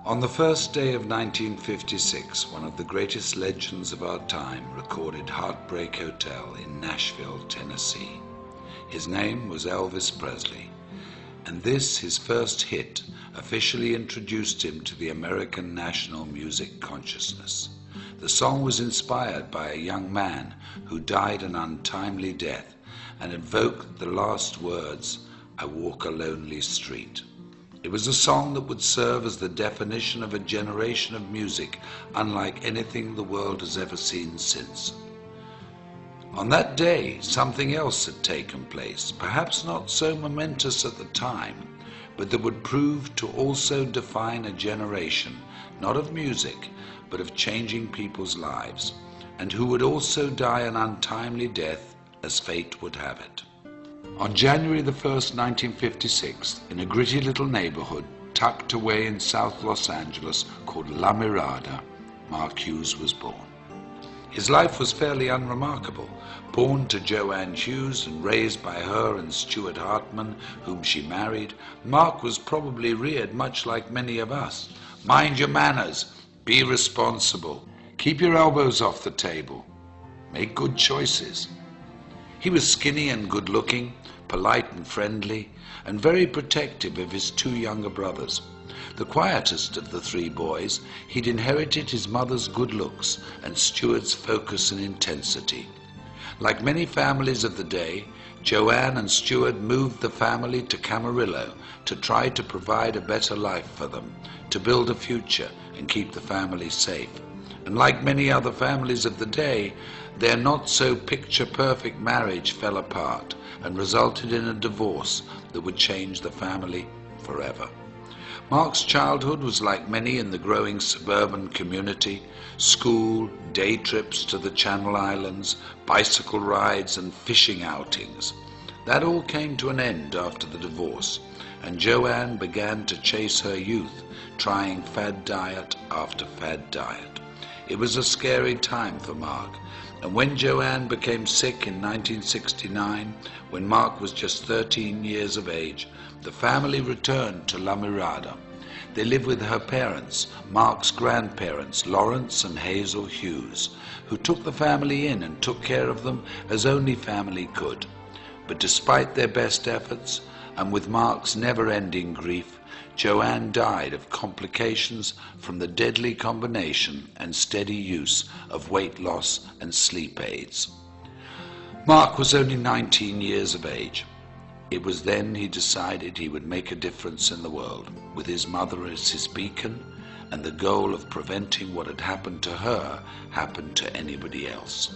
On the first day of 1956, one of the greatest legends of our time recorded Heartbreak Hotel in Nashville, Tennessee. His name was Elvis Presley, and this, his first hit, officially introduced him to the American national music consciousness. The song was inspired by a young man who died an untimely death and evoked the last words, "I walk a lonely street." It was a song that would serve as the definition of a generation of music unlike anything the world has ever seen since. On that day, something else had taken place, perhaps not so momentous at the time, but that would prove to also define a generation, not of music, but of changing people's lives, and who would also die an untimely death as fate would have it. On January the 1st, 1956, in a gritty little neighborhood tucked away in South Los Angeles called La Mirada, Mark Hughes was born. His life was fairly unremarkable. Born to Joanne Hughes and raised by her and Stuart Hartman, whom she married, Mark was probably reared much like many of us. Mind your manners, be responsible, keep your elbows off the table, make good choices. He was skinny and good-looking, polite and friendly, and very protective of his two younger brothers. The quietest of the three boys, he'd inherited his mother's good looks and Stuart's focus and intensity. Like many families of the day, Joanne and Stuart moved the family to Camarillo to try to provide a better life for them, to build a future and keep the family safe. And like many other families of the day, their not-so-picture-perfect marriage fell apart and resulted in a divorce that would change the family forever. Mark's childhood was like many in the growing suburban community: school, day trips to the Channel Islands, bicycle rides and fishing outings. That all came to an end after the divorce, and Joanne began to chase her youth, trying fad diet after fad diet. It was a scary time for Mark, and when Joanne became sick in 1969, when Mark was just 13 years of age, the family returned to La Mirada. They lived with her parents, Mark's grandparents, Lorenz and Hazel Hughes, who took the family in and took care of them as only family could. But despite their best efforts, and with Mark's never-ending grief, Joanne died of complications from the deadly combination and steady use of weight loss and sleep aids. Mark was only 19 years of age. It was then he decided he would make a difference in the world, with his mother as his beacon, and the goal of preventing what had happened to her happened to anybody else.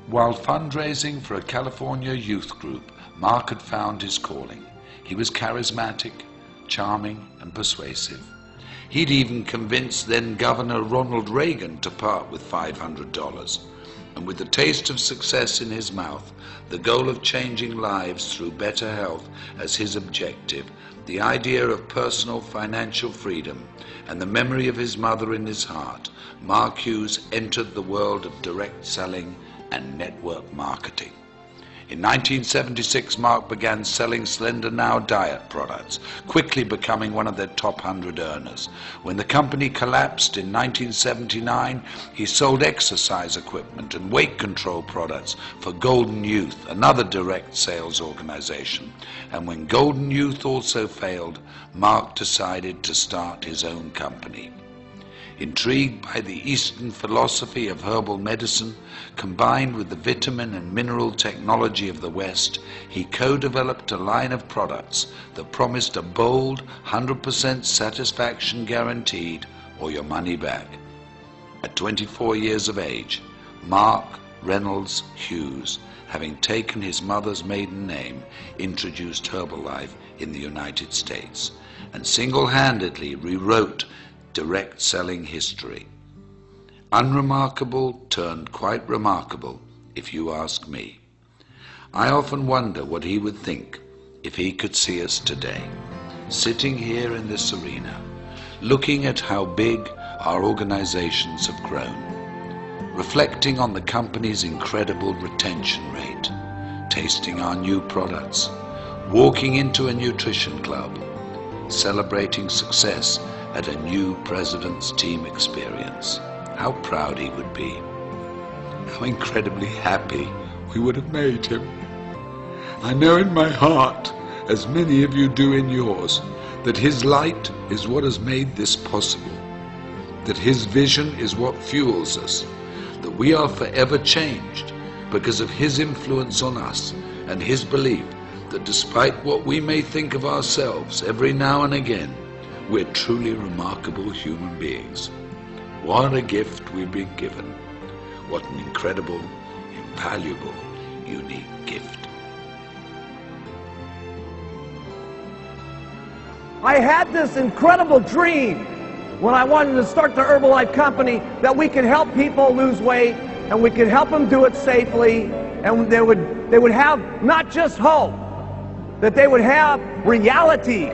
While fundraising for a California youth group, Mark had found his calling. He was charismatic, charming and persuasive. He'd even convinced then Governor Ronald Reagan to part with $500. And with the taste of success in his mouth, the goal of changing lives through better health as his objective, the idea of personal financial freedom, and the memory of his mother in his heart, Mark Hughes entered the world of direct selling and network marketing. In 1976, Mark began selling Slender Now diet products, quickly becoming one of their top 100 earners. When the company collapsed in 1979, he sold exercise equipment and weight control products for Golden Youth, another direct sales organization. And when Golden Youth also failed, Mark decided to start his own company. Intrigued by the Eastern philosophy of herbal medicine, combined with the vitamin and mineral technology of the West, he co-developed a line of products that promised a bold 100% satisfaction guaranteed or your money back. At 24 years of age, Mark Reynolds Hughes, having taken his mother's maiden name, introduced Herbalife in the United States and single-handedly rewrote direct selling history. Unremarkable turned quite remarkable, if you ask me. I often wonder what he would think if he could see us today, sitting here in this arena, looking at how big our organizations have grown, reflecting on the company's incredible retention rate, tasting our new products, walking into a nutrition club, celebrating success at a new president's team experience, how proud he would be. How incredibly happy we would have made him. I know in my heart, as many of you do in yours, that his light is what has made this possible, that his vision is what fuels us, that we are forever changed because of his influence on us and his belief that despite what we may think of ourselves every now and again, we're truly remarkable human beings. What a gift we've been given. What an incredible, invaluable, unique gift. I had this incredible dream when I wanted to start the Herbalife company that we could help people lose weight and we could help them do it safely, and they would have not just hope, that they would have reality